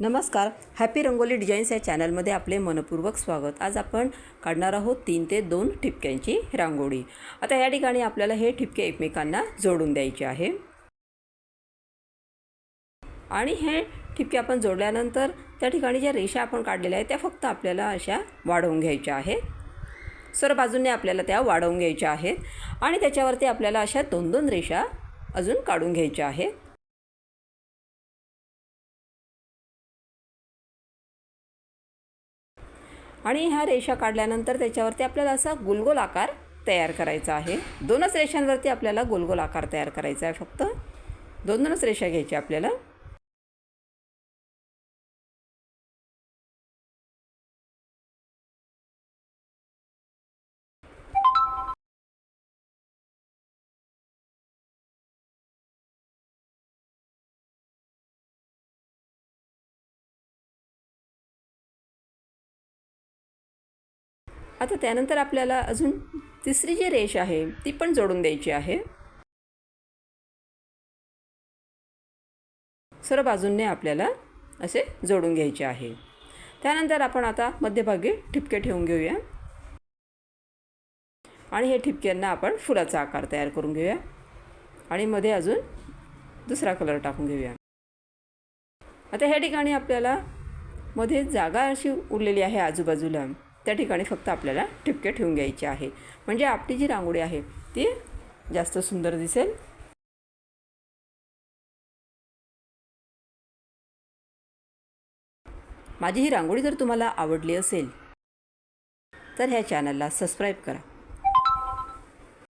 नमस्कार, happy rangoli designs या चॅनलमध्ये आपले मनपूर्वक स्वागत। आज आपण काढणार आहोत 3 ते 2 ठिपक्यांची रांगोळी। आता या ठिकाणी आपल्याला हे ठिपके एकमेकांना जोडून द्यायचे आहे आणि हे ठिपके आपण जोडल्यानंतर त्या ठिकाणी ज्या रेषा आपण काढलेल्या आहेत त्या फक्त आपल्याला अशा वाढवून घ्यायच्या आहेत। सर्व बाजूंनी आपल्याला त्या वाढवून घ्यायच्या आहेत आणि त्याच्यावरती आपल्याला अशा 2-2 रेषा अजून काढून घ्यायच्या आहेत। आणि ह्या रेषा काढल्यानंतर त्याच्यावरती आपल्याला असा गोलगोल आकार तयार करायचा आहे। 2च रेषांवरती आपल्याला गोलगोल आकार तयार करायचा आहे। फक्त 2-2च रेषा घ्यायच्या आपल्याला। आता त्यानंतर आपल्याला अजून तिसरी जी रेष आहे ती पण जोडून द्यायची आहे। सर्व बाजूंनी आपल्याला असे जोडून घ्यायचे आहे। त्यानंतर आपण आता मध्यभागी ठिपके ठेवून घेऊया आणि हे ठिपक्यांना आपण फुलाचा आकार तयार करून घेऊया आणि मध्ये अजून दुसरा कलर टाकून घेऊया। आता ह्या ठिकाणी आपल्याला मध्ये जागा अशी उरलेली आहे आजूबाजूला, त्या ठिकाणी फक्त आपल्याला ठिपके ठेवून घ्यायचे आहे, म्हणजे आपली जी रांगोळी आहे ती जास्त सुंदर दिसेल। माझी ही रांगोळी जर तुम्हाला आवडली असेल तर ह्या चॅनलला सबस्क्राईब करा।